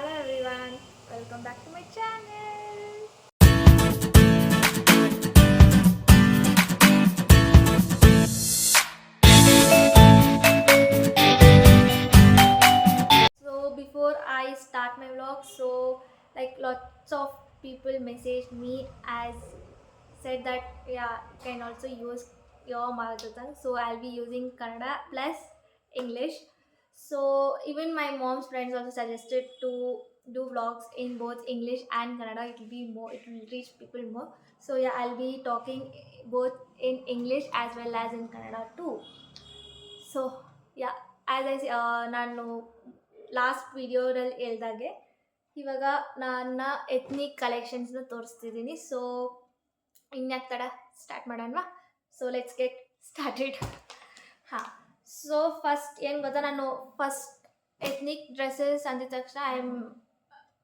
Hello everyone, welcome back to my channel. So before I start my vlog, like lots of people messaged me as said that yeah, you can also use your mother tongue. So I'll be using Kannada plus English. So even my mom's friends also suggested to do vlogs in both English and Kannada. It will be more, it will reach people more. So yeah, I'll be talking both in English as well as in Kannada too. So yeah as I ನಾನು last ವಿಡಿಯೋದಲ್ಲಿ ಹೇಳ್ದಾಗೆ ಇವಾಗ ನನ್ನ ethnic ಕಲೆಕ್ಷನ್ಸ್ನ ತೋರಿಸ್ತಿದ್ದೀನಿ. So ಇನ್ಯಾಕೆ ತಡ start ಮಾಡೋಣವಾ? So let's get started. ಹಾಂ, so first ಏನು ಗೊತ್ತಾ, ನಾನು ಫಸ್ಟ್ ಎತ್ನಿಕ್ ಡ್ರೆಸ್ಸಸ್ ಅಂದಿದ ತಕ್ಷಣ I am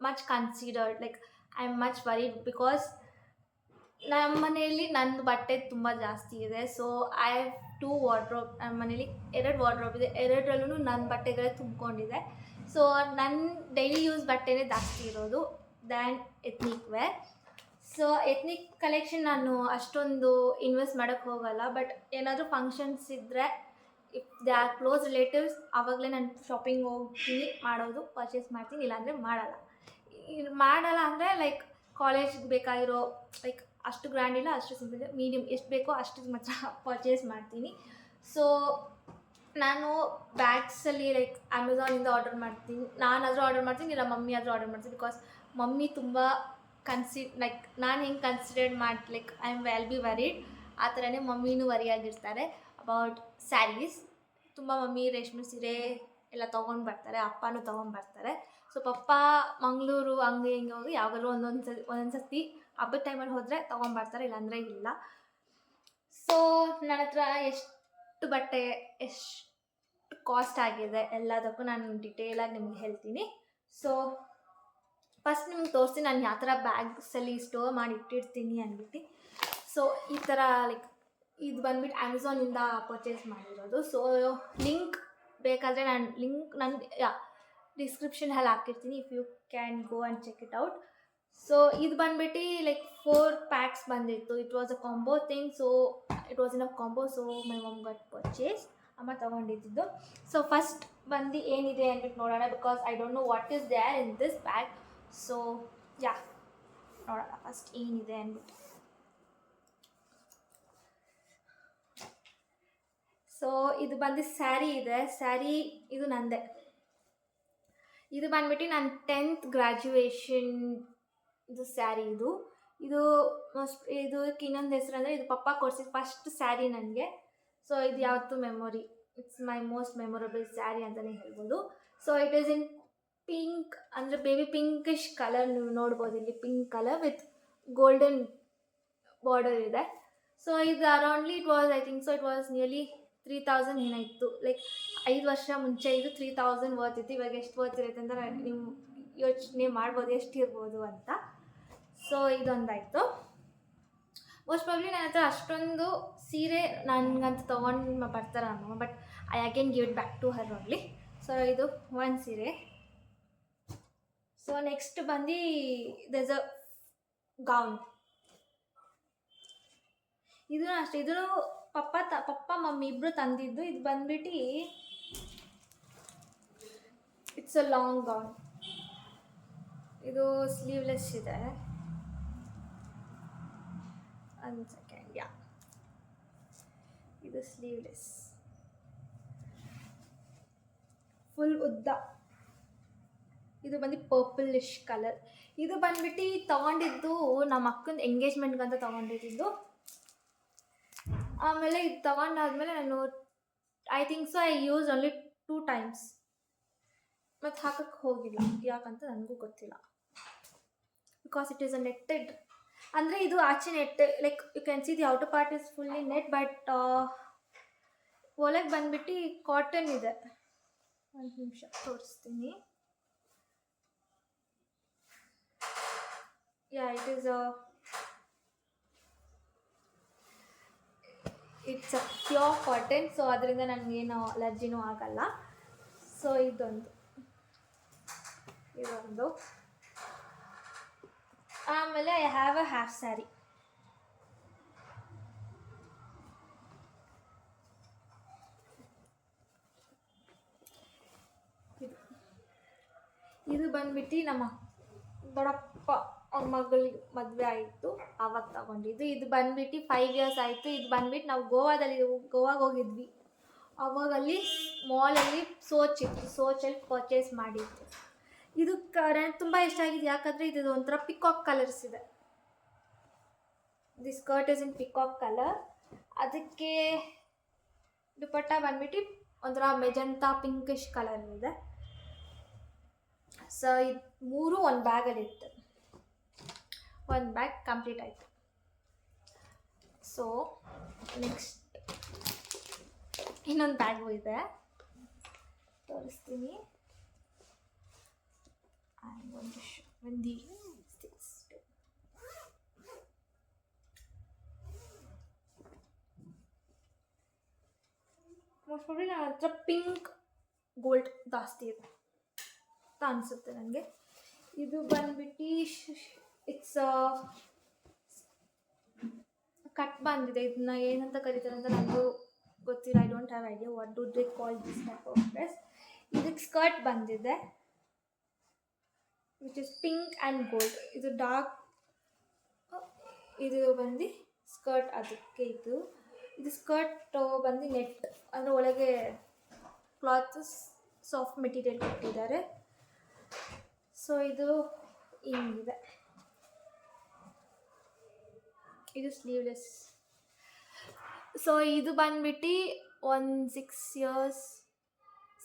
much considered, like I am much worried because ನಮ್ಮ ಮನೆಯಲ್ಲಿ ನನ್ನ ಬಟ್ಟೆ ತುಂಬ ಜಾಸ್ತಿ ಇದೆ. So I have 2 wardrobe. ನಮ್ಮ ಮನೇಲಿ 2 ವಾರ್ಡ್ರೋಬ್ ಇದೆ, ಎರಡರಲ್ಲೂ ನನ್ನ ಬಟ್ಟೆಗಳೇ ತುಂಬಿಕೊಂಡಿದೆ. ಸೊ ನನ್ನ ಡೈಲಿ ಯೂಸ್ ಬಟ್ಟೆನೇ ಜಾಸ್ತಿ ಇರೋದು than ethnic wear. So ethnic collection ನಾನು ಅಷ್ಟೊಂದು ಇನ್ವೆಸ್ಟ್ ಮಾಡೋಕ್ಕೆ ಹೋಗಲ್ಲ, ಬಟ್ ಏನಾದರೂ ಫಂಕ್ಷನ್ಸ್ ಇದ್ದರೆ if they are close relatives ಆವಾಗಲೇ ನಾನು ಶಾಪಿಂಗ್ ಹೋಗ್ತೀನಿ, ಮಾಡೋದು, ಪರ್ಚೇಸ್ ಮಾಡ್ತೀನಿ. ಇಲ್ಲಾಂದರೆ ಮಾಡಲ್ಲ ಅಂದರೆ ಲೈಕ್ ಕಾಲೇಜ್ಗೆ ಬೇಕಾಗಿರೋ, ಲೈಕ್ ಅಷ್ಟು ಗ್ರ್ಯಾಂಡ್ ಇಲ್ಲ, ಅಷ್ಟು ಸಿಂಪಲ್, ಮೀಡಿಯಮ್ ಎಷ್ಟು ಬೇಕೋ ಅಷ್ಟು ಮಾತ್ರ ಪರ್ಚೇಸ್ ಮಾಡ್ತೀನಿ. ಸೊ ನಾನು ಬ್ಯಾಗ್ಸಲ್ಲಿ ಲೈಕ್ ಅಮೆಝಾನಿಂದ ಆರ್ಡರ್ ಮಾಡ್ತೀನಿ. ನಾನಾದರೂ ಆರ್ಡರ್ ಮಾಡ್ತೀನಿ, ಇಲ್ಲ ಮಮ್ಮಿ ಆದರೂ ಆರ್ಡರ್ ಮಾಡ್ತೀನಿ. ಬಿಕಾಸ್ ಮಮ್ಮಿ ತುಂಬ ಲೈಕ್ ನಾನು ಹೆಂಗೆ consider like I am well B worried, ಆ ಥರನೇ ಮಮ್ಮಿನೂ ವರಿಯಾಗಿರ್ತಾರೆ ಅಬೌಟ್ ಸ್ಯಾರೀಸ್. ತುಂಬ ಮಮ್ಮಿ ರೇಷ್ಮೆ ಸೀರೆ ಎಲ್ಲ ತೊಗೊಂಡು ಬರ್ತಾರೆ, ಅಪ್ಪನೂ ತೊಗೊಂಡ್ಬರ್ತಾರೆ. ಸೊ ಪಪ್ಪ ಮಂಗಳೂರು ಹಂಗೆ ಹಿಂಗೆ ಹೋಗಿ ಯಾವಾಗಲೂ ಒಂದೊಂದು ಸರ್ತಿ ಹಬ್ಬದ ಟೈಮಲ್ಲಿ ಹೋದರೆ ತೊಗೊಂಬರ್ತಾರೆ, ಇಲ್ಲಾಂದರೆ ಇಲ್ಲ. ಸೊ ನನ್ನ ಹತ್ರ ಎಷ್ಟು ಬಟ್ಟೆ, ಎಷ್ಟು ಕಾಸ್ಟ್ ಆಗಿದೆ ಎಲ್ಲದಕ್ಕೂ ನಾನು ಡಿಟೇಲಾಗಿ ನಿಮ್ಗೆ ಹೇಳ್ತೀನಿ. ಸೊ ಫಸ್ಟ್ ನಿಮ್ಗೆ ತೋರಿಸಿ ನಾನು ಯಾವ ಥರ ಬ್ಯಾಗ್ಸಲ್ಲಿ ಸ್ಟೋರ್ ಮಾಡಿ ಇಟ್ಟಿರ್ತೀನಿ ಅಂದ್ಬಿಟ್ಟು. ಸೊ ಈ ಥರ ಲೈಕ್ ಇದು ಬಂದ್ಬಿಟ್ಟು ಅಮೆಝಾನಿಂದ ಪರ್ಚೇಸ್ ಮಾಡಿರೋದು. ಸೊ ಲಿಂಕ್ ಬೇಕಾದರೆ ನಾನು ಡಿಸ್ಕ್ರಿಪ್ಷನಲ್ಲಿ ಹಾಕಿರ್ತೀನಿ, if you can go and check it out. So ಇದು ಬಂದ್ಬಿಟ್ಟು ಲೈಕ್ 4 ಪ್ಯಾಕ್ಸ್ ಬಂದಿತ್ತು. It was a combo thing. So it was in a combo. So my mum got purchase, ಅಮ್ಮ ತೊಗೊಂಡಿದ್ದು. ಸೊ ಫಸ್ಟ್ ಬಂದು ಏನಿದೆ ಅಂದ್ಬಿಟ್ಟು ನೋಡೋಣ, because I don't know what is there in this bag. So yeah, ನೋಡೋಣ first ಏನಿದೆ ಅಂದ್ಬಿಟ್ಟು. So ಇದು ಬಂದು ಸ್ಯಾರಿ ಇದೆ. ಸ್ಯಾರಿ ಇದು ನಂದೆ. ಇದು ಬಂದ್ಬಿಟ್ಟು ನಾನು 10th ಗ್ರ್ಯಾಜುಯೇಷನ್ ಇದು ಸ್ಯಾರಿ. ಇದಕ್ಕೆ ಇನ್ನೊಂದು ಹೆಸರು ಅಂದರೆ, ಇದು ಪಪ್ಪ ಕೊಡಿಸಿದ ಫಸ್ಟ್ ಸ್ಯಾರಿ ನನಗೆ. ಸೊ ಇದು ಯಾವತ್ತೂ memory, it's my most memorable sari ಅಂತಲೇ ಹೇಳ್ಬೋದು. So it is in pink, ಅಂದರೆ ಬೇಬಿ ಪಿಂಕಿಶ್ ಕಲರ್. ನೀವು ನೋಡ್ಬೋದು ಇಲ್ಲಿ pink colour with golden border ಇದೆ. ಸೊ ಇದು aroundly it was, I think so it was nearly 3000 ಏನಾಯಿತು. ಲೈಕ್ 5 ವರ್ಷ ಮುಂಚೆ ಇದು 3000 ವರ್ತ್ ಇತ್ತು. ಇವಾಗ ಎಷ್ಟು ವರ್ತ್ ಇರುತ್ತೆ ಅಂತ ನೀವು ಯೋಚನೆ ಮಾಡ್ಬೋದು ಎಷ್ಟಿರ್ಬೋದು ಅಂತ. ಸೊ ಇದೊಂದಾಯಿತು. ಮೋಸ್ಟ್ ಪ್ರಾಬ್ಲಿ ನನ್ನ ಹತ್ರ ಅಷ್ಟೊಂದು ಸೀರೆ ನನಗಂತ ತೊಗೊಂಡು ಬರ್ತಾರೆ ಅಮ್ಮ, but I again give it back to her only. So ಇದು ಒಂದು ಸೀರೆ. ಸೊ ನೆಕ್ಸ್ಟ್ ಬಂದು ದರ್ಸ್ ಅ ಗೌನ್. ಇದೂ ಅಷ್ಟೇ, ಇದೂ ಪಪ್ಪ ಮಮ್ಮಿ ಇಬ್ಬರು ತಂದಿದ್ದು. ಇದು ಬಂದ್ಬಿಟ್ಟು ಇಟ್ಸ್ ಅ ಲಾಂಗ್ ಗೌನ್. ಇದು ಸ್ಲೀವ್ಲೆಸ್ ಇದೆ. ಒಂದು ಸೆಕೆಂಡ್, ಯಾ, ಇದು ಸ್ಲೀವ್ಲೆಸ್, ಫುಲ್ ಉದ್ದ. ಇದು ಬಂದು ಪರ್ಪಲಿಶ್ ಕಲರ್. ಇದು ಬಂದ್ಬಿಟ್ಟು ತೊಗೊಂಡಿದ್ದು ನಮ್ಮ ಅಕ್ಕನ ಎಂಗೇಜ್ಮೆಂಟ್ಗಂತ ತೊಗೊಂಡಿದ್ದು. ಆಮೇಲೆ ಇದು ತೊಗೊಂಡಾದ್ಮೇಲೆ ನಾನು I think so I use only 2 times. ಮತ್ತು ಹಾಕಕ್ಕೆ ಹೋಗಿಲ್ಲ, ಯಾಕಂತ ನನಗೂ ಗೊತ್ತಿಲ್ಲ. Because it is a netted, ಅಂದರೆ ಇದು ಆಚೆ net, like you can see the outer part is fully net, but ಒಳಗೆ ಬಂದ್ಬಿಟ್ಟು ಕಾಟನ್ ಇದೆ. ಒಂದು ನಿಮಿಷ ತೋರಿಸ್ತೀನಿ. Yeah, it's a pure cotton. So ಅದರಿಂದ ನನಗೇನು ಅಲರ್ಜಿನೂ ಆಗಲ್ಲ. ಸೊ ಇದೊಂದು ಇದೊಂದು. ಆಮೇಲೆ I have a half sari. ಇದು ಬಂದ್ಬಿಟ್ಟು ನಮ್ಮ ದೊಡ್ಡಪ್ಪ ಅವ್ರ ಮಗಳಿಗೆ ಮದುವೆ ಆಯಿತು ಆವಾಗ ತಗೊಂಡಿದ್ದು. ಇದು ಬಂದ್ಬಿಟ್ಟು 5 years ಆಯಿತು. ಇದು ಬಂದ್ಬಿಟ್ಟು ನಾವು ಗೋವಾಗೆ ಹೋಗಿದ್ವಿ. ಅವಾಗ ಅಲ್ಲಿ ಮಾಲಲ್ಲಿ ಸೋಚಲ್ಲಿ ಪರ್ಚೇಸ್ ಮಾಡಿದ್ದು. ಇದು ನನಗೆ ತುಂಬ ಇಷ್ಟ ಆಗಿದೆ, ಯಾಕಂದರೆ ಇದು ಒಂಥರ ಪಿಕಾಕ್ ಕಲರ್ಸ್ ಇದೆ. This skirt is in peacock colour. ಅದಕ್ಕೆ ದುಪಟ್ಟ ಬಂದ್ಬಿಟ್ಟು ಒಂಥರ ಮೆಜೆಂಟಾ ಪಿಂಕಿಶ್ ಕಲರ್ ಇದೆ. ಸೊ ಇದು 3 ಒಂದು ಬ್ಯಾಗಲ್ಲಿ ಇತ್ತು. ಒಂದು ಬ್ಯಾಗ್ ಕಂಪ್ಲೀಟ್ ಆಯಿತು. ಸೊ ನೆಕ್ಸ್ಟ್ ಇನ್ನೊಂದು ಬ್ಯಾಗು ಇದೆ, ತೋರಿಸ್ತೀನಿ. ಮೋಸ್ಟ್ ಪ್ರಾಬಬ್ಲಿ ನನ್ನ ಹತ್ರ ಪಿಂಕ್ ಗೋಲ್ಡ್ ಜಾಸ್ತಿ ಇದೆ ಅಂತ ಅನಿಸುತ್ತೆ ನನಗೆ. ಇದು ಬಂದ್ಬಿಟ್ಟು ಇಟ್ಸ್ ಕಟ್ ಬಂದಿದೆ. ಇದನ್ನ ಏನಂತ ಕರೀತಾರೆ ಅಂತ ನನಗೂ ಗೊತ್ತಿಲ್ಲ. I don't have idea what do they call this type of dress. ಇದಕ್ಕೆ ಸ್ಕರ್ಟ್ ಬಂದಿದೆ which is pink and gold. ಇದು ಡಾರ್ಕ್, ಇದು ಬಂದು ಸ್ಕರ್ಟ್. ಅದಕ್ಕೆ ಇದು ಸ್ಕರ್ಟ್ ಬಂದು ನೆಟ್ ಅಂದರೆ ಒಳಗೆ ಕ್ಲಾತ್ ಸಾಫ್ಟ್ ಮೆಟೀರಿಯಲ್ ಕೊಟ್ಟಿದ್ದಾರೆ. ಸೊ ಇದು ಹಿಂಗಿದೆ. ಇದು ಸ್ಲೀವ್ಲೆಸ್. ಸೊ ಇದು ಬಂದ್ಬಿಟ್ಟು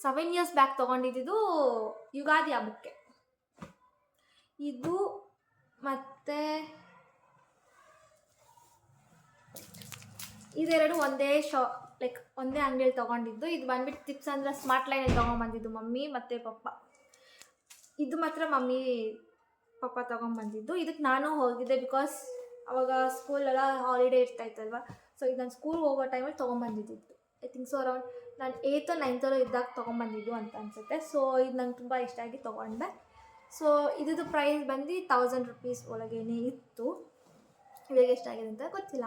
7 years ಬ್ಯಾಕ್ ತೊಗೊಂಡಿದ್ದು ಯುಗಾದಿ ಹಬ್ಬಕ್ಕೆ. ಇದು ಮತ್ತು ಇದೆರಡು ಒಂದೇ ಒಂದೇ ಅಂಗಡಿಯಲ್ಲಿ ತೊಗೊಂಡಿದ್ದು. ಇದು ಬಂದ್ಬಿಟ್ಟು ಟಿಪ್ಸ್ ಅಂದರೆ ಸ್ಮಾರ್ಟ್ ಲೈನಲ್ಲಿ ತೊಗೊಂಬಂದಿದ್ದು ಮಮ್ಮಿ ಮತ್ತು ಪಪ್ಪ. ಇದು ಮಾತ್ರ ಮಮ್ಮಿ ಪಪ್ಪ ತೊಗೊಂಬಂದಿದ್ದು. ಇದಕ್ಕೆ ನಾನು ಹೋಗಿದ್ದೆ ಬಿಕಾಸ್ ಅವಾಗ ಸ್ಕೂಲೆಲ್ಲ ಹಾಲಿಡೇ ಇರ್ತಾಯಿತ್ತಲ್ವ. ಸೊ ಇದು ನಾನು ಸ್ಕೂಲ್ ಹೋಗೋ ಟೈಮಲ್ಲಿ ತೊಗೊಂಬಂದಿದ್ದು. ಐ ಥಿಂಕ್ ಸೊ ಅರೌಂಡ್ ನಾನು 8th or 9th ಇದ್ದಾಗ ತೊಗೊಂಬಂದಿದ್ದು ಅಂತ ಅನಿಸುತ್ತೆ. ಸೊ ಇದು ನಂಗೆ ತುಂಬ ಇಷ್ಟ ಆಗಿ ತೊಗೊಂಡೆ. ಸೊ ಇದ್ರದ್ದು ಪ್ರೈಸ್ ಬಂದು 1000 rupees ಒಳಗೇನೆ ಇತ್ತು. ಇವಾಗ ಎಷ್ಟಾಗಿದೆ ಅಂತ ಗೊತ್ತಿಲ್ಲ.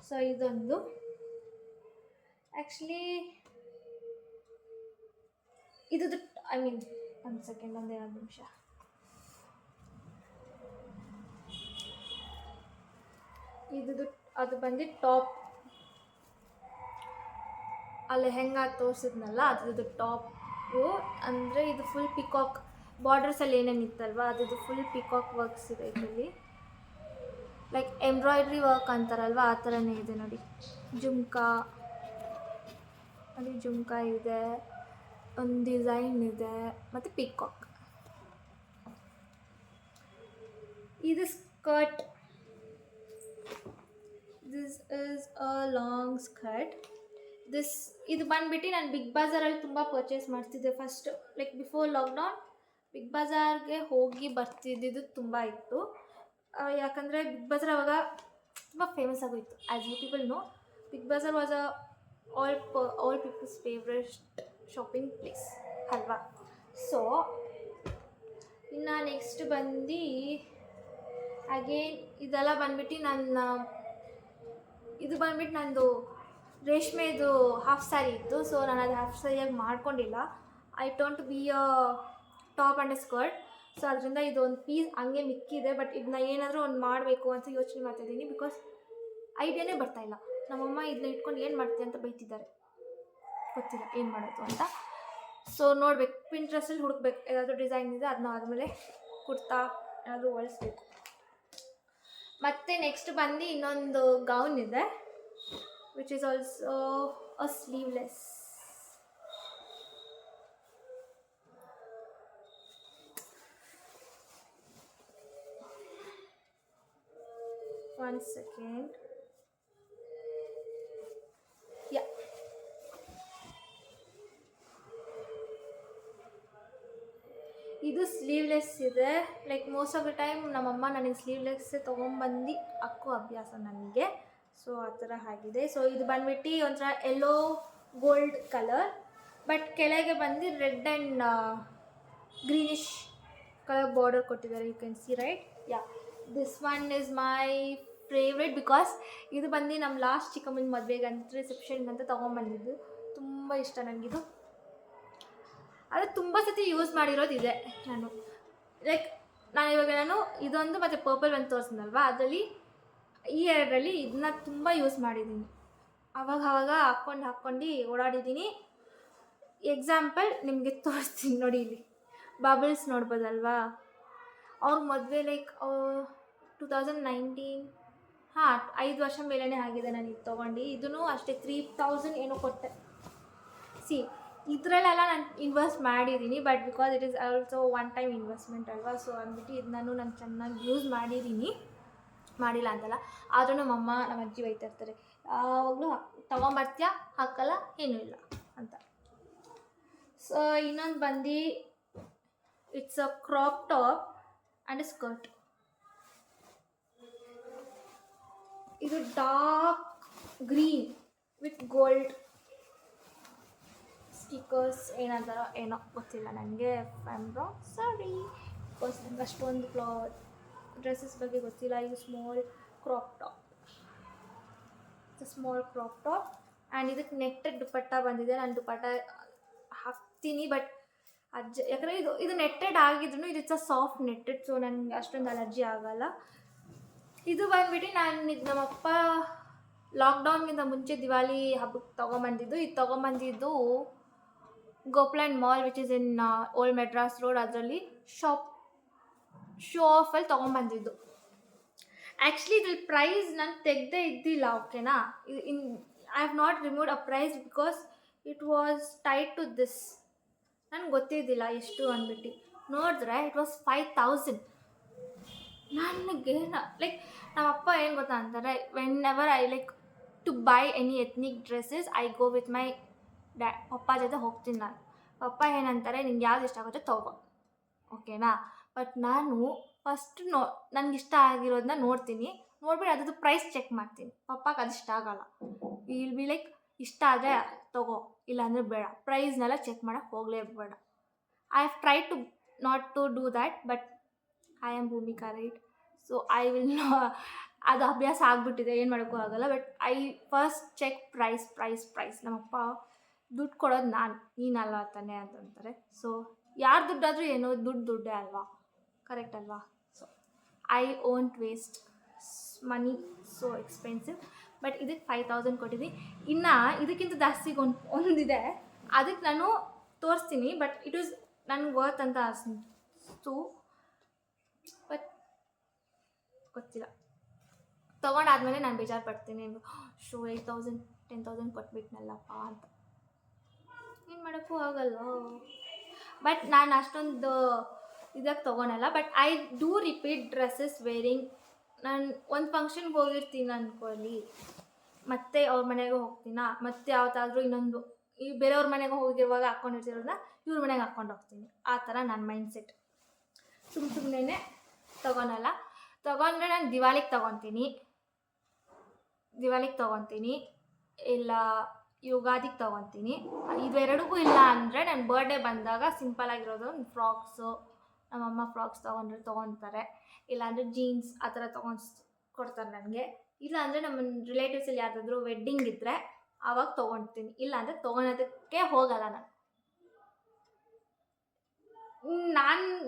ಸೊ ಇದೊಂದು ಆ್ಯಕ್ಚುಲಿ ಇದ್ರದ್ದು ಒಂದು ಸೆಕೆಂಡ್, ಒಂದೇ 2 ನಿಮಿಷ. ಇದ್ರದ್ದು ಅದು ಬಂದು ಟಾಪ್, ಅಲ್ಲಿ ಹೆಂಗೆ ತೋರಿಸಿದ್ನಲ್ಲ ಅದ್ರದ್ದು ಟಾಪು. ಅಂದರೆ ಇದು ಫುಲ್ ಪಿಕಾಕ್ ಬಾರ್ಡರ್ಸಲ್ಲಿ ಏನೇನು ಇತ್ತಲ್ವ ಅದ್ರದ್ದು ಫುಲ್ ಪಿಕಾಕ್ ವರ್ಕ್ಸ್ ಇದೆ ಇದರಲ್ಲಿ. ಲೈಕ್ ಎಂಬ್ರಾಯ್ಡ್ರಿ ವರ್ಕ್ ಅಂತಾರಲ್ವ ಆ ಥರನೇ ಇದೆ ನೋಡಿ. ಅಲ್ಲಿ ಜುಮ್ಕಾ ಇದೆ, ಒಂದು ಡಿಸೈನ್ ಇದೆ ಮತ್ತು ಪಿಕಾಕ್. ಇದು skirt. This is a long skirt. ಇದು ಬಂದ್ಬಿಟ್ಟು ನಾನು ಬಿಗ್ ಬಜಾರಲ್ಲಿ ತುಂಬ ಪರ್ಚೇಸ್ ಮಾಡ್ತಿದ್ದೆ first. Like before lockdown Big ಬಜಾರ್ಗೆ ಹೋಗಿ ಬರ್ತಿದ್ದಿದ್ದು ತುಂಬ ಇತ್ತು. ಯಾಕಂದರೆ ಬಿಗ್ ಬಜಾರ್ ಅವಾಗ ತುಂಬ ಫೇಮಸ್ ಆಗೋಯಿತು. As you people know, Big Bazaar was all people's favourite shopping place ಅಲ್ವಾ. ಸೊ ಇನ್ನು ನೆಕ್ಸ್ಟ್ ಬಂದು ಅಗೇನ್ ಇದೆಲ್ಲ ಬಂದ್ಬಿಟ್ಟು ಇದು ಬಂದ್ಬಿಟ್ಟು ನಂದು ರೇಷ್ಮೆದು ಹಾಫ್ ಸ್ಯಾರಿ ಇತ್ತು. ಸೊ ನಾನು ಅದು ಹಾಫ್ ಸ್ಯಾರಿಯಾಗಿ ಮಾಡ್ಕೊಂಡಿಲ್ಲ. I turn be a top and A skirt. So ಅದರಿಂದ ಇದೊಂದು ಪೀಸ್ ಹಂಗೆ ಮಿಕ್ಕಿದೆ. ಬಟ್ ಇದನ್ನ ಏನಾದರೂ ಒಂದು ಮಾಡಬೇಕು ಅಂತ ಯೋಚನೆ ಮಾಡ್ತಾಯಿದ್ದೀನಿ ಬಿಕಾಸ್ ಐಡಿಯಾನೇ ಬರ್ತಾಯಿಲ್ಲ. ನಮ್ಮಮ್ಮ ಇದನ್ನ ಇಟ್ಕೊಂಡು ಏನು ಮಾಡ್ತೀವಿ ಅಂತ ಬೈತಿದ್ದಾರೆ, ಗೊತ್ತಿಲ್ಲ ಏನು ಮಾಡೋದು ಅಂತ. ಸೊ ನೋಡ್ಬೇಕು, ಪಿಂಟ್ರೆಸ್ಟಲ್ಲಿ ಹುಡುಕ್ಬೇಕು ಏನಾದರೂ ಡಿಸೈನ್ ಇದೆ ಅದನ್ನ ಆದಮೇಲೆ ಕುರ್ತಾ ಏನಾದರೂ ಹೊಲಿಸ್ಬೇಕು. ಮತ್ತು ನೆಕ್ಸ್ಟ್ ಬಂದು ಇನ್ನೊಂದು ಗೌನ್ ಇದೆ which is also a sleeveless. One second. Yeah. ಇದು ಸ್ಲೀವ್ಲೆಸ್ ಇದೆ. Like most of the time ನಮ್ಮಮ್ಮ ನನಗೆ ಸ್ಲೀವ್ಲೆಸ್ ತೊಗೊಂಬಂದು ಹಾಕೋ ಅಭ್ಯಾಸ ನನಗೆ. ಸೊ ಆ ಥರ ಆಗಿದೆ. ಸೊ ಇದು ಬಂದ್ಬಿಟ್ಟು ಒಂಥರ ಯೆಲ್ಲೋ ಗೋಲ್ಡ್ ಕಲರ್, ಬಟ್ ಕೆಳಗೆ ಬಂದು red and greenish colour border ಕೊಟ್ಟಿದ್ದಾರೆ, you can see right. Yeah, this one is my favourite because ಇದು ಬಂದು ನಮ್ಮ ಲಾಸ್ಟ್ ಚಿಕ್ಕಮ್ಮನ ಮದುವೆಗಂತ ರಿಸೆಪ್ಷನ್ಗಂತ ತೊಗೊಂಬಂದಿದ್ದು. ತುಂಬ ಇಷ್ಟ ನನಗಿದು. ಅದು ತುಂಬ ಸತಿ ಯೂಸ್ ಮಾಡಿರೋದು ಇದೆ ನಾನು. ಲೈಕ್ ನಾನು ಇದೊಂದು ಮತ್ತು ಪರ್ಪಲ್ ಒಂದು ತೋರಿಸಿದ್ನಲ್ವ, ಅದರಲ್ಲಿ ಈ ಎರಡರಲ್ಲಿ ಇದನ್ನ ತುಂಬ ಯೂಸ್ ಮಾಡಿದ್ದೀನಿ. ಆವಾಗ ಹಾಕ್ಕೊಂಡು ಓಡಾಡಿದ್ದೀನಿ. ಎಕ್ಸಾಂಪಲ್ ನಿಮಗೆ ತೋರಿಸ್ತೀನಿ ನೋಡಿ, ಇಲ್ಲಿ ಬಬಲ್ಸ್ ನೋಡ್ಬೋದಲ್ವಾ. ಅವ್ರ ಮದುವೆ ಲೈಕ್ 2019, 5 ವರ್ಷ ಮೇಲೇ ಆಗಿದೆ ನಾನು ಇದು ತೊಗೊಂಡು. ಇದೂ ಅಷ್ಟೇ 3000 ಏನೋ ಕೊಟ್ಟೆ. ಸಿ, ಇದರಲ್ಲೆಲ್ಲ ನಾನು ಇನ್ವೆಸ್ಟ್ ಮಾಡಿದ್ದೀನಿ, but because it is also one time investment ಅಲ್ವಾ. ಸೊ ಅಂದ್ಬಿಟ್ಟು ಇದನ್ನು ನಾನು ಚೆನ್ನಾಗಿ ಯೂಸ್ ಮಾಡಿದ್ದೀನಿ, ಮಾಡಿಲ್ಲ ಅಂತಲ್ಲ. ಆದ್ರೂ ನಮ್ಮ ಅಜ್ಜಿ ಬೈತಾ ಇರ್ತಾರೆ, ಯಾವಾಗಲೂ ತೊಗೊಂಬರ್ತೀಯ, ಹಾಕಲ್ಲ, ಏನೂ ಇಲ್ಲ ಅಂತ. ಸೊ ಇನ್ನೊಂದು ಬಂದು it's a crop top and skirt. ಇದು dark green with gold stickers ಏನಂತಾರೋ ಏನೋ ಗೊತ್ತಿಲ್ಲ ನನಗೆ. ಸಾರಿ, ಬಿಕಾಸ್ ನನಗೆ ಅಷ್ಟೊಂದು ಡ್ರೆಸ್ಸಸ್ ಬಗ್ಗೆ ಗೊತ್ತಿಲ್ಲ. ಇದು ಸ್ಮಾಲ್ ಕ್ರಾಪ್ ಟಾಪ್, ಆ್ಯಂಡ್ ಇದಕ್ಕೆ ನೆಟ್ಟೆಡ್ ದುಪಟ್ಟ ಬಂದಿದೆ. ನಾನು ದುಪಟ್ಟ ಹಾಕ್ತೀನಿ, ಬಟ್ ಯಾಕಂದರೆ ಇದು ನೆಟ್ಟೆಡ್ ಆಗಿದ್ರು ಇದು it's a soft netted, so ನನಗೆ ಅಷ್ಟೊಂದು ಅಲರ್ಜಿ ಆಗೋಲ್ಲ. ಇದು ಬಂದ್ಬಿಟ್ಟು ನಾನು ನಮ್ಮಪ್ಪ ಲಾಕ್ಡೌನ್ಗಿಂತ ಮುಂಚೆ ದಿವಾಲಿ ಹಬ್ಬಕ್ಕೆ ತೊಗೊಂಬಂದಿದ್ದು. ಇದು ತೊಗೊಂಬಂದಿದ್ದು Gopalan mall which is in old Madras road, ಅದರಲ್ಲಿ ಶೋ ಆಫಲ್ಲಿ ತೊಗೊಂಬಂದಿದ್ದು. ಆ್ಯಕ್ಚುಲಿ ಇದ್ರಲ್ಲಿ ಪ್ರೈಸ್ ನಾನು ತೆಗೆದೇ ಇದ್ದಿಲ್ಲ, ಓಕೆನಾ. I have not removed a price because it was tied to this. ನನಗೆ ಗೊತ್ತಿದ್ದಿಲ್ಲ ಎಷ್ಟು ಅಂದ್ಬಿಟ್ಟು. ನೋಡಿದ್ರೆ ಇಟ್ ವಾಸ್ 5000. ನನಗೆ ಲೈಕ್ ನಮ್ಮಪ್ಪ ಏನು ಗೊತ್ತಾ ಅಂತಾರೆ, whenever I like to buy any ethnic dresses I go with my ಪಪ್ಪ ಜೊತೆ ಹೋಗ್ತೀನಿ ನಾನು. ಪಪ್ಪ ಏನಂತಾರೆ, ನಿಂಗೆ ಯಾವ್ದು ಇಷ್ಟ ಆಗುತ್ತೆ ತಗೋ, ಓಕೆನಾ. ಬಟ್ ನಾನು ಫಸ್ಟ್ ನನಗೆ ಇಷ್ಟ ಆಗಿರೋದನ್ನ ನೋಡ್ತೀನಿ, ನೋಡ್ಬಿಟ್ಟು ಅದ್ರದ್ದು ಪ್ರೈಸ್ ಚೆಕ್ ಮಾಡ್ತೀನಿ. ಪಪ್ಪಗೆ ಅದು ಇಷ್ಟ ಆಗೋಲ್ಲ. ವಿಲ್ ಬಿ ಲೈಕ್, ಇಷ್ಟ ಆದರೆ ತಗೋ, ಇಲ್ಲಾಂದರೆ ಬೇಡ, ಪ್ರೈಸ್ನೆಲ್ಲ ಚೆಕ್ ಮಾಡೋಕ್ಕೆ ಹೋಗಲೇಬೇಡ. I have try to not to do that, but I am Bhumika right, so I will ಅದು ಅಭ್ಯಾಸ ಆಗಿಬಿಟ್ಟಿದೆ, ಏನು ಮಾಡೋಕ್ಕೂ ಆಗೋಲ್ಲ. But I first check price. ನಮ್ಮಪ್ಪ ದುಡ್ಡು ಕೊಡೋದು ನೀನಲ್ಲ ತಾನೆ ಅಂತಂತಾರೆ. ಸೊ ಯಾರು ದುಡ್ಡಾದರೂ ಏನೋ ದುಡ್ಡೇ ಅಲ್ವಾ, ಕರೆಕ್ಟ್ ಅಲ್ವಾ. So I won't waste money so expensive. But ಇದಕ್ಕೆ 5000 ಕೊಟ್ಟಿದ್ದೀನಿ. ಇನ್ನು ಇದಕ್ಕಿಂತ ಜಾಸ್ತಿ ಒಂದಿದೆ, ಅದಕ್ಕೆ ನಾನು ತೋರಿಸ್ತೀನಿ. ಬಟ್ ಇಟ್ ಈಸ್ ನನಗೆ ವರ್ತ್ ಅಂತ ಅನಿಸ್ತು, ಬಟ್ ಗೊತ್ತಿಲ್ಲ. ತೊಗೊಂಡಾದ್ಮೇಲೆ ನಾನು ಬೇಜಾರು ಪಡ್ತೀನಿ, 8000 10,000 ಕೊಟ್ಬಿಟ್ನಲ್ಲಪ್ಪ ಅಂತ. ಏನು ಮಾಡೋಕ್ಕೂ ಆಗಲ್ಲ. ಬಟ್ ನಾನು ಅಷ್ಟೊಂದು ಇದಕ್ಕೆ ತೊಗೊಳಲ್ಲ. But I do repeat dresses wearing. ನಾನು ಒಂದು ಫಂಕ್ಷನ್ಗೆ ಹೋಗಿರ್ತೀನಿ ಅಂದ್ಕೊಳ್ಳಿ, ಮತ್ತೆ ಅವ್ರ ಮನೆಗೆ ಹೋಗ್ತೀನಾ, ಮತ್ತೆ ಯಾವತ್ತಾದರೂ ಇನ್ನೊಂದು ಈ ಬೇರೆಯವ್ರ ಮನೆಗೆ ಹೋಗಿರುವಾಗ ಹಾಕ್ಕೊಂಡಿರ್ತಿರೋದನ್ನ ಇವ್ರ ಮನೆಗೆ ಹಾಕ್ಕೊಂಡು ಹೋಗ್ತೀನಿ. ಆ ಥರ ನನ್ನ ಮೈಂಡ್ ಸೆಟ್. ಸುಮ್ಮನೆ ತೊಗೊಳಲ್ಲ. ತೊಗೊಂಡ್ರೆ ನಾನು ದಿವಾಲಿಗೆ ತೊಗೊತೀನಿ, ಇಲ್ಲ ಯುಗಾದಿಗೆ ತೊಗೊತೀನಿ. ಇವೆರಡಿಗೂ ಇಲ್ಲ ಅಂದರೆ ನನ್ನ ಬರ್ಡೇ ಬಂದಾಗ ಸಿಂಪಲಾಗಿರೋದು ಫ್ರಾಕ್ಸು, ನಮ್ಮಮ್ಮ ಫ್ರಾಕ್ಸ್ ತೊಗೊತಾರೆ, ಇಲ್ಲಾಂದರೆ ಜೀನ್ಸ್ ಆ ಥರ ಕೊಡ್ತಾರೆ ನನಗೆ. ಇಲ್ಲಾಂದರೆ ನಮ್ಮ ರಿಲೇಟಿವ್ಸಲ್ಲಿ ಯಾರ್ದಾದ್ರೂ ವೆಡ್ಡಿಂಗ್ ಇದ್ದರೆ ಆವಾಗ ತೊಗೊಳ್ತೀನಿ, ಇಲ್ಲಾಂದರೆ ತೊಗೊಳೋದಕ್ಕೆ ಹೋಗಲ್ಲ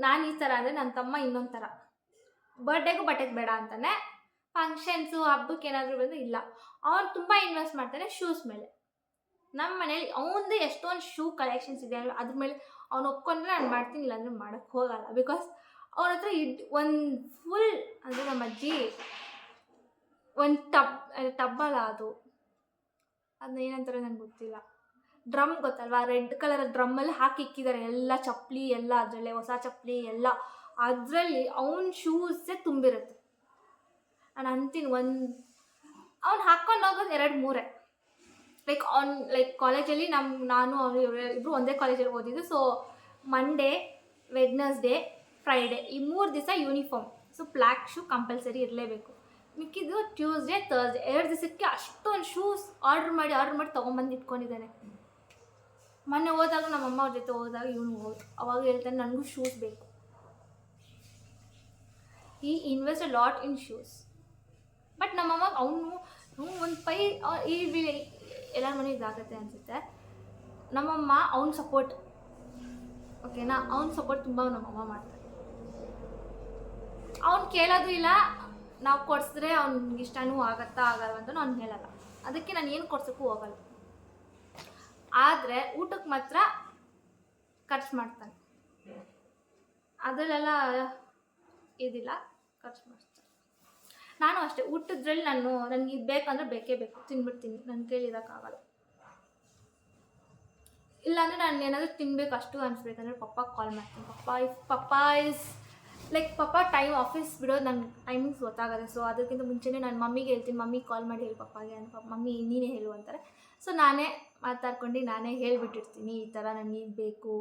ನಾನು ಈ ಥರ. ಅಂದರೆ ನನ್ನ ತಮ್ಮ ಇನ್ನೊಂದು ಥರ, ಬರ್ಡೇಗೂ ಬಟ್ಟೆಗೆ ಬೇಡ ಅಂತಾನೆ, ಫಂಕ್ಷನ್ಸು ಹಬ್ಬಕ್ಕೆ ಏನಾದರೂ ಬಂದರೆ ಇಲ್ಲ. ಅವನು ತುಂಬ ಇನ್ವೆಸ್ಟ್ ಮಾಡ್ತಾನೆ ಶೂಸ್ ಮೇಲೆ. ನಮ್ಮ ಮನೇಲಿ ಅವನದೇ ಎಷ್ಟೊಂದು ಶೂ ಕಲೆಕ್ಷನ್ಸ್ ಇದೆ, ಅದ್ರ ಮೇಲೆ ಅವ್ನು ಒಪ್ಕೊಂಡ್ರೆ ನಾನು ಮಾಡ್ತೀನಿ, ಇಲ್ಲಾಂದರೆ ಮಾಡೋಕ್ಕೆ ಹೋಗಲ್ಲ. ಬಿಕಾಸ್ ಅವ್ರ ಹತ್ರ ಒಂದು ಫುಲ್, ಅಂದರೆ ನಮ್ಮ ಅಜ್ಜಿ ಒಂದು ಟಬ್ಬಲ್ಲ, ಅದನ್ನ ಏನಂತಾರೆ ನನಗೆ ಗೊತ್ತಿಲ್ಲ, ಡ್ರಮ್ ಗೊತ್ತಲ್ವಾ, ರೆಡ್ ಕಲರ್ ಡ್ರಮ್ಮಲ್ಲಿ ಹಾಕಿ ಇಕ್ಕಿದ್ದಾರೆ ಎಲ್ಲ ಚಪ್ಪಲಿ ಎಲ್ಲ, ಅದರಲ್ಲೇ ಹೊಸ ಚಪ್ಪಲಿ ಎಲ್ಲ, ಅದರಲ್ಲಿ ಅವನ ಶೂಸೇ ತುಂಬಿರುತ್ತೆ. ನಾನು ಅಂತೀನಿ, ಅವ್ನು ಹಾಕ್ಕೊಂಡು ಹೋಗೋದು 2-3. ಲೈಕ್ ಕಾಲೇಜಲ್ಲಿ ನಾನು ಅವನು ಇಬ್ಬರು ಒಂದೇ ಕಾಲೇಜಲ್ಲಿ ಓದಿದ್ದು. ಸೊ ಮಂಡೇ, ವೆಡ್ನಸ್ಡೇ, ಫ್ರೈಡೇ ಈ 3 ದಿವಸ uniform. So black shoe compulsory ಇರಲೇಬೇಕು. ಮಿಕ್ಕಿದ್ದು ಟ್ಯೂಸ್ಡೇ, ಥರ್ಸ್ಡೇ 2 ದಿವಸಕ್ಕೆ ಅಷ್ಟೊಂದು ಶೂಸ್ ಆರ್ಡ್ರ್ ಮಾಡಿ ತೊಗೊಂಬಂದು ಇಟ್ಕೊಂಡಿದ್ದಾನೆ. ಮೊನ್ನೆ ಹೋದಾಗ ನಮ್ಮಮ್ಮ ಅವ್ರ ಜೊತೆ ಹೋದಾಗ ಇವನು ಅವಾಗ ಹೇಳ್ತಾನೆ, ನನಗೂ ಶೂಸ್ ಬೇಕು. ಈ invest lot in shoes. But ನಮ್ಮಮ್ಮ ಅವನು ಒಂದು ಪೈ ಈ ಎಲ್ಲರ ಮನೆಗೆ ಇದಾಗುತ್ತೆ ಅನಿಸುತ್ತೆ. ನಮ್ಮಮ್ಮ ಅವ್ನ ಸಪೋರ್ಟ್, ಓಕೆನಾ, ಅವ್ನ ಸಪೋರ್ಟ್ ತುಂಬ ನಮ್ಮಮ್ಮ ಮಾಡ್ತಾರೆ. ಅವ್ನು ಕೇಳೋದು ಇಲ್ಲ, ನಾವು ಕೊಡಿಸಿದ್ರೆ ಅವ್ನಿಗೆ ಇಷ್ಟನೂ ಆಗತ್ತಾ ಆಗಲ್ಲ ಅಂತ ಅವ್ನು ಹೇಳಲ್ಲ. ಅದಕ್ಕೆ ನಾನು ಏನು ಕೊಡ್ಸೋಕ್ಕೂ ಹೋಗಲ್ಲ. ಆದರೆ ಊಟಕ್ಕೆ ಮಾತ್ರ ಖರ್ಚು ಮಾಡ್ತಾನೆ, ಅದರಲ್ಲೆಲ್ಲ ಇದಿಲ್ಲ, ಖರ್ಚು ಮಾಡ್ತಾನೆ. ನಾನು ಅಷ್ಟೇ, ಊಟದ್ರಲ್ಲಿ ನನಗೆ ಇದು ಬೇಕಂದ್ರೆ ಬೇಕೇ ಬೇಕು, ತಿನ್ಬಿಡ್ತೀನಿ, ನನ್ನ ಕೇಳಿರೋಕ್ಕಾಗಲ್ಲ. ಇಲ್ಲಾಂದರೆ ನಾನು ಏನಾದರೂ ತಿನ್ನಬೇಕು ಅಷ್ಟು ಅನಿಸ್ಬೇಕಂದ್ರೆ ಪಪ್ಪಾಗೆ ಕಾಲ್ ಮಾಡ್ತೀನಿ. ಪಪ್ಪ ಇಸ್ ಲೈಕ್ ಟೈಮ್ ಆಫೀಸ್ ಬಿಡೋದು ನಂಗೆ ಟೈಮಿಂಗ್ಸ್ ಗೊತ್ತಾಗುತ್ತೆ. ಸೊ ಅದಕ್ಕಿಂತ ಮುಂಚೆನೇ ನಾನು ಮಮ್ಮಿಗೆ ಹೇಳ್ತೀನಿ, ಮಮ್ಮಿಗೆ ಕಾಲ್ ಮಾಡಿ ಹೇಳಿ ಪಪ್ಪಾಗೆ ಅಂತ. ಮಮ್ಮಿ ನೀನೇ ಹೇಳು ಅಂತಾರೆ. ಸೊ ನಾನೇ ಮಾತಾಡ್ಕೊಂಡು ನಾನೇ ಹೇಳಿಬಿಟ್ಟಿರ್ತೀನಿ, ಈ ಥರ ನನಗೆ ಇದು ಬೇಕು.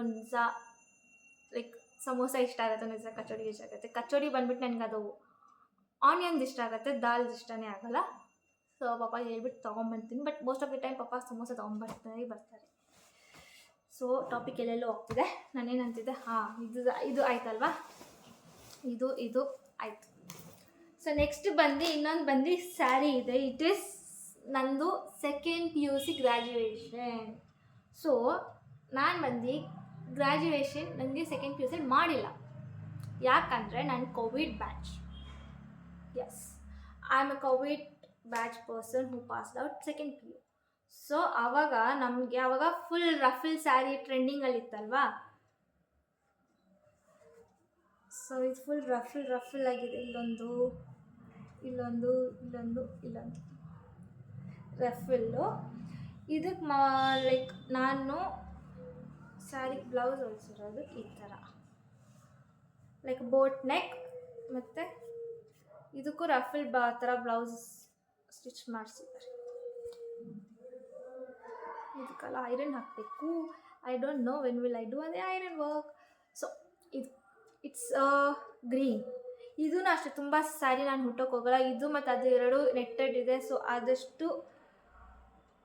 ಒಂದು ದಿವಸ ಲೈಕ್ ಸಮೋಸ ಇಷ್ಟ ಆಗುತ್ತೆ, ಒಂದು ದಿವಸ ಕಚೋಡಿ ಇಷ್ಟ ಆಗುತ್ತೆ. ಕಚೋಡಿ ಬಂದುಬಿಟ್ಟು ನನಗೆ ಅದು ಆನಿಯನ್ಸ್ ಇಷ್ಟ ಆಗುತ್ತೆ, ದಾಲ್ ಇಷ್ಟನೇ ಆಗೋಲ್ಲ. ಸೊ ಪಪ್ಪ ಹೇಳ್ಬಿಟ್ಟು ತೊಗೊಂಬರ್ತೀನಿ. But most of the time ಪಪ್ಪ ಸಮೋಸ ಬರ್ತಾರೆ. ಸೊ ಟಾಪಿಕ್ ಎಲ್ಲೆಲ್ಲೋ ಹೋಗ್ತಿದೆ. ನಾನೇನಂತಿದ್ದೆ, ಇದು ಆಯ್ತಲ್ವಾ, ಇದು ಆಯಿತು. ಸೊ ನೆಕ್ಸ್ಟ್ ಇನ್ನೊಂದು ಸ್ಯಾರಿ ಇದೆ. ಇಟ್ ಈಸ್ ನಂದು ಸೆಕೆಂಡ್ PUC ಗ್ರ್ಯಾಜುಯೇಷನ್. ಸೊ ನಾನು ಗ್ರ್ಯಾಜುಯೇಷನ್ ನನಗೆ ಸೆಕೆಂಡ್ PUC ಮಾಡಿಲ್ಲ. ಯಾಕಂದರೆ ನಾನು Covid batch. Yes, I am a Covid batch person who passed out second PU. So ಆವಾಗ ಫುಲ್ ರಫಲ್ ಸ್ಯಾರಿ ಟ್ರೆಂಡಿಂಗಲ್ಲಿತ್ತಲ್ವಾ. ಸೊ ಇದು ಫುಲ್ ರಫಲ್ ಆಗಿದೆ. ಇಲ್ಲೊಂದು ರಫಲ್ಲು. ಇದಕ್ಕೆ ಲೈಕ್ ನಾನು ಸ್ಯಾರಿ ಬ್ಲೌಸ್ ಹೊಲಿಸಿರೋದು ಈ ಥರ, ಲೈಕ್ ಬೋಟ್ ನೆಕ್, ಮತ್ತು ಇದಕ್ಕೂ ರಫಲ್ ಥರ ಬ್ಲೌಸ್ ಸ್ಟಿಚ್ ಮಾಡಿಸಿದ್ದಾರೆ. ಇದಕ್ಕೆಲ್ಲ ಐರನ್ ಹಾಕಬೇಕು. I don't know when will I do ಅದೇ iron work. So it's green. ಇದೂ ಅಷ್ಟೇ, ತುಂಬ ಸ್ಯಾರಿ ನಾನು ಹುಟ್ಟೋಕೆ ಹೋಗಲ್ಲ. ಇದು ಮತ್ತು ಅದು ಎರಡು ನೆಟ್ಟೆಡ್ ಇದೆ. ಸೊ ಆದಷ್ಟು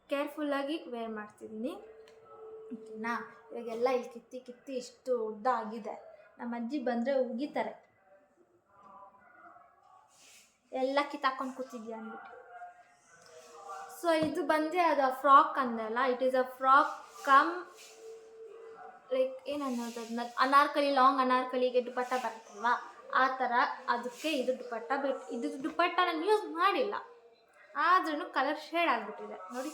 ಕೇರ್ಫುಲ್ಲಾಗಿ ವೇರ್ ಮಾಡ್ತಿದ್ದೀನಿ, ಓಕೆನಾ. ಇವಾಗೆಲ್ಲ ಇಲ್ಲಿ ಕಿತ್ತಿ ಎಷ್ಟು ಉದ್ದ ಆಗಿದೆ. ನಮ್ಮ ಅಜ್ಜಿ ಬಂದರೆ ಉಗಿತಾರೆ, ಎಲ್ಲ ಕಿತ್ತಾಕೊಂಡು ಕೂತಿದ್ಯಾ ಅಂದ್ಬಿಟ್ಟು. ಸೊ ಇದು ಅದು ಫ್ರಾಕ್ ಅಂದಲ್ಲ, it is a frock come like ಏನನ್ನೋದು, ಅದನ್ನ ಅನಾರ್ಕಲಿ, ಲಾಂಗ್ ಅನಾರ್ಕಲಿಗೆ ದುಪಟ್ಟ ಬರುತ್ತಲ್ವ, ಆ ಥರ. ಅದಕ್ಕೆ ಇದು ದುಪಟ್ಟ. ಬಟ್ ಇದು ದುಪಟ್ಟ ನಾನು ಯೂಸ್ ಮಾಡಿಲ್ಲ, ಆದ್ರೂ ಕಲರ್ ಶೇಡ್ ಆಗಿಬಿಟ್ಟಿದೆ ನೋಡಿ.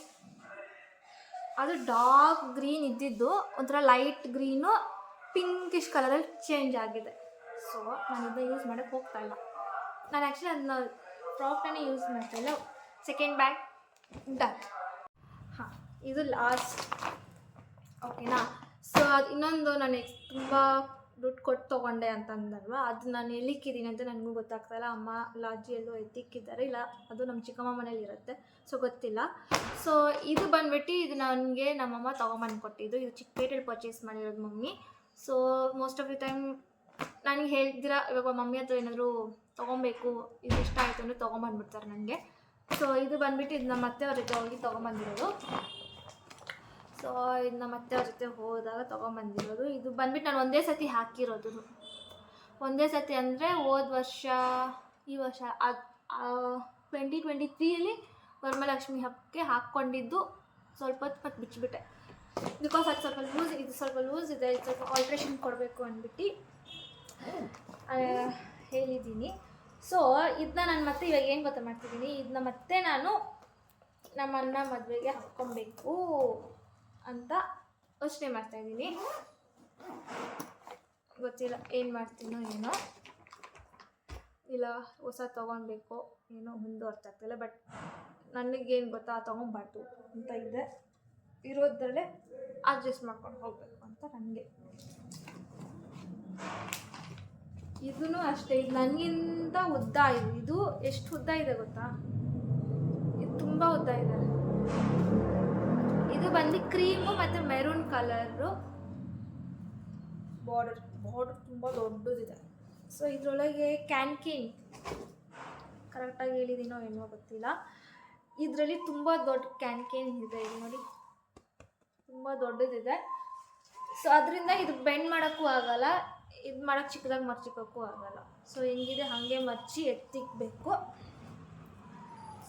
ಅದು ಡಾರ್ಕ್ ಗ್ರೀನ್ ಇದ್ದಿದ್ದು ಒಂಥರ ಲೈಟ್ ಗ್ರೀನು ಪಿಂಕಿಶ್ ಕಲರಲ್ಲಿ ಚೇಂಜ್ ಆಗಿದೆ. ಸೊ ನಾನು ಇದನ್ನ ಯೂಸ್ ಮಾಡೋಕ್ಕೆ ಹೋಗ್ತಾಯಿಲ್ಲ. ನಾನು ಆ್ಯಕ್ಚುಲಿ ಅದನ್ನ ಫ್ರಾಕ್ನೇ ಯೂಸ್ ಮಾಡ್ತಾಯಿಲ್ಲ. Second bag done. ಇದು ಲಾಸ್ಟ್, ಓಕೆನಾ. ಸೊ ಅದು ಇನ್ನೊಂದು ನಾನು ತುಂಬ ದುಡ್ಡು ಕೊಟ್ಟು ತೊಗೊಂಡೆ ಅಂತಂದಲ್ವ, ಅದು ನಾನು ಎಲ್ಲಿಕ್ಕಿದ್ದೀನಿ ಅಂತ ನನಗೂ ಗೊತ್ತಾಗ್ತಾಯಿಲ್ಲ. ಅಮ್ಮ ಅಜ್ಜಿ ಎಲ್ಲೋ ಎತ್ತಿಕ್ಕಿದ್ದಾರೆ, ಇಲ್ಲ ಅದು ನಮ್ಮ ಚಿಕ್ಕಮ್ಮ ಮನೇಲಿ ಇರುತ್ತೆ, ಸೊ ಗೊತ್ತಿಲ್ಲ. ಸೊ ಇದು ಬಂದ್ಬಿಟ್ಟು ಇದು ನನಗೆ ನಮ್ಮಮ್ಮ ತೊಗೊಂಬಂದು ಕೊಟ್ಟಿದ್ದು. ಇದು ಚಿಕ್ಕಪೇಟೆಯಲ್ಲಿ ಪರ್ಚೇಸ್ ಮಾಡಿರೋದು mummy. So most of the time ನನಗೆ ಹೇಳ್ದಿರ ಇವಾಗ ಮಮ್ಮಿ ಹತ್ರ ಏನಾದರೂ ತೊಗೊಬೇಕು, ಇದು ಇಷ್ಟ ಆಯಿತು ಅಂದರೆ ತೊಗೊಂಬಂದ್ಬಿಡ್ತಾರೆ ನನಗೆ. ಸೊ ಇದು ಬಂದ್ಬಿಟ್ಟು ಇದು ನಮ್ಮ ಅತ್ತೆಯವ್ರ ಜೊತೆ ಹೋಗಿ ತೊಗೊಂಬಂದಿರೋದು. ಸೊ ಇದು ನಮ್ಮ ಅತ್ತೆಯವ್ರ ಜೊತೆ ಹೋದಾಗ ತೊಗೊಂಬಂದಿರೋದು. ಇದು ಬಂದ್ಬಿಟ್ಟು ನಾನು ಒಂದೇ ಸತಿ ಹಾಕಿರೋದು. ಒಂದೇ ಸತಿ ಅಂದರೆ ಹೋದ ವರ್ಷ, ಈ ವರ್ಷ 2023 ವರಮಹಾಲಕ್ಷ್ಮಿ ಹಬ್ಬಕ್ಕೆ ಹಾಕ್ಕೊಂಡಿದ್ದು. ಸ್ವಲ್ಪ ಹೊತ್ತು ಮತ್ತೆ ಬಿಚ್ಚಿಬಿಟ್ಟೆ, ಬಿಕಾಸ್ ಅದು ಸ್ವಲ್ಪ ಲೂಸ್, ಇದು ಸ್ವಲ್ಪ ಲೂಸ್ ಇದೆ, ಇದು ಸ್ವಲ್ಪ ಆಲ್ಟ್ರೇಷನ್ ಕೊಡಬೇಕು ಅಂದ್ಬಿಟ್ಟು ಹೇಳಿದ್ದೀನಿ. ಸೊ ಇದನ್ನ ನಾನು ಮತ್ತೆ ಇವಾಗ ಏನು ಗೊತ್ತಾ ಮಾಡ್ತಿದ್ದೀನಿ, ಇದನ್ನ ಮತ್ತೆ ನಾನು ನಮ್ಮ ಅಣ್ಣ ಮದುವೆಗೆ ಹಾಕ್ಕೊಬೇಕು ಅಂತ ಯೋಚನೆ ಮಾಡ್ತಾಯಿದ್ದೀನಿ. ಗೊತ್ತಿಲ್ಲ ಏನು ಮಾಡ್ತೀನೋ ಏನೋ, ಇಲ್ಲ ಹೊಸ ತೊಗೊಳ್ಬೇಕು ಏನೋ ಮುಂದೆ ಅರ್ಥ ಆಗ್ತಿಲ್ಲ. ಬಟ್ ನನಗೇನು ಗೊತ್ತಾ, ತೊಗೊಬಾರ್ದು ಅಂತ ಇದೆ, ಇರೋದ್ರಲ್ಲೇ ಅಡ್ಜಸ್ಟ್ ಮಾಡ್ಕೊಂಡು ಹೋಗಬೇಕು ಅಂತ ನನಗೆ. ಇದೂ ಅಷ್ಟೇ, ಇದು ನನಗಿಂತ ಉದ್ದ ಇದೆ. ಇದು ಎಷ್ಟು ಉದ್ದ ಇದೆ ಗೊತ್ತಾ, ಇದು ತುಂಬ ಉದ್ದ ಇದೆ. ಇದು ಬಂದು ಕ್ರೀಮು ಮತ್ತು ಮೆರೂನ್ ಕಲರು ಬಾರ್ಡರ್ ತುಂಬ ದೊಡ್ಡದಿದೆ. ಸೊ ಇದರೊಳಗೆ ಕ್ಯಾನ್ಕಿನ್, ಕರೆಕ್ಟಾಗಿ ಹೇಳಿದ್ದೀನೋ ಏನೋ ಗೊತ್ತಿಲ್ಲ, ಇದರಲ್ಲಿ ತುಂಬ ದೊಡ್ಡ ಕ್ಯಾನ್ಕಿನ್ ಇದೆ. ಇದು ನೋಡಿ ತುಂಬ ದೊಡ್ಡದಿದೆ. ಸೊ ಅದರಿಂದ ಇದು ಬೆಂಡ್ ಮಾಡೋಕ್ಕೂ ಆಗಲ್ಲ. ಇದು ಮಾಡೋಕ್ಕೆ ಚಿಕ್ಕದಾಗಿ ಮರ್ಚಿಕೋಕ್ಕೂ ಆಗಲ್ಲ. ಸೊ ಹೆಂಗಿದೆ ಹಾಗೆ ಮರ್ಚಿ ಎತ್ತಿಕ್ಬೇಕು.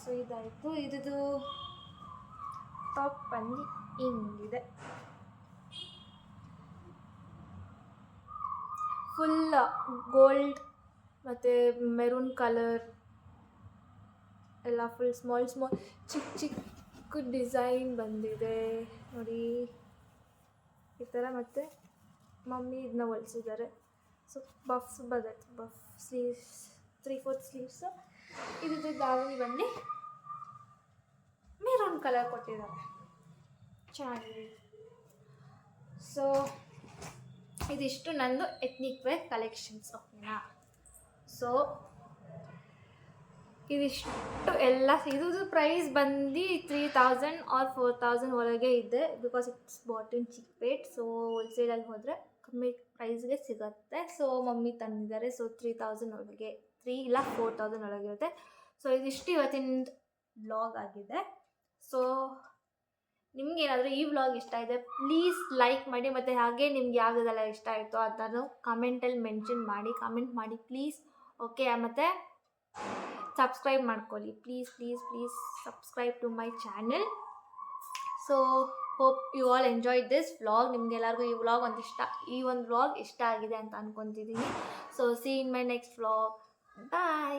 ಸೊ ಇದಾಯಿತು. ಇದ್ದು ಟಾಪ್ ಬಂದು ಹಿಂಗಿದೆ, ಫುಲ್ ಗೋಲ್ಡ್ ಮತ್ತು ಮೆರೂನ್ ಕಲರ್ ಎಲ್ಲ ಫುಲ್ ಸ್ಮಾಲ್ ಚಿಕ್ಕ ಡಿಸೈನ್ ಬಂದಿದೆ ನೋಡಿ ಈ ಥರ. ಮತ್ತು ಮಮ್ಮಿ ಇದನ್ನ ಹೊಲಿಸಿದ್ದಾರೆ. ಸೊ ಬಫ್ ಬರುತ್ತೆ, ಬಫ್ ಸ್ಲೀವ್ಸ್ 3/4 ಸ್ಲೀವ್ಸು. ಇದ್ರ ದಾವಣಿ ಬಂದು ಮೆರೂನ್ ಕಲರ್ ಕೊಟ್ಟಿದ್ದಾರೆ, ಚೆನ್ನಾಗಿದೆ. ಸೊ ಇದಿಷ್ಟು ನಂದು ಎತ್ನಿಕ್ ವೇರ್ ಕಲೆಕ್ಷನ್ಸ್, ಓಕೆನಾ. ಸೊ ಇದಿಷ್ಟು ಎಲ್ಲ ಇದು ಪ್ರೈಸ್ ಬಂದು 3000 ಆರ್ 4000 ಒಳಗೆ ಇದೆ, because it's bought in Chickpet. So ಹೋಲ್ಸೇಲಲ್ಲಿ ಹೋದರೆ ಕಮ್ಮಿ ಪ್ರೈಸ್ಗೆ ಸಿಗುತ್ತೆ. ಸೊ ಮಮ್ಮಿ ತಂದಿದ್ದಾರೆ. ಸೊ 3000 ಒಳಗೆ, 3 ಇಲ್ಲ 4000 ಒಳಗಿರುತ್ತೆ. ಸೊ ಇದಿಷ್ಟು ಇವತ್ತಿನ ವ್ಲಾಗ್ ಆಗಿದೆ. ಸೊ ನಿಮಗೇನಾದರೂ ಈ ವ್ಲಾಗ್ ಇಷ್ಟ ಇದೆ ಪ್ಲೀಸ್ ಲೈಕ್ ಮಾಡಿ, ಮತ್ತು ಹಾಗೆ ನಿಮ್ಗೆ ಯಾವುದೆಲ್ಲ ಇಷ್ಟ ಆಯಿತು ಅದನ್ನು ಕಾಮೆಂಟಲ್ಲಿ ಮೆನ್ಷನ್ ಮಾಡಿ, ಕಾಮೆಂಟ್ ಮಾಡಿ ಪ್ಲೀಸ್, ಓಕೆ. ಮತ್ತು ಸಬ್ಸ್ಕ್ರೈಬ್ ಮಾಡ್ಕೊಳ್ಳಿ please please please, subscribe to my channel. So hope you all enjoyed this vlog. ನಿಮಗೆಲ್ಲರಿಗೂ ಈ ಒಂದು ವ್ಲಾಗ್ ಇಷ್ಟ ಆಗಿದೆ ಅಂತ ಅಂದ್ಕೊತಿದ್ದೀನಿ. So see in my next vlog, bye.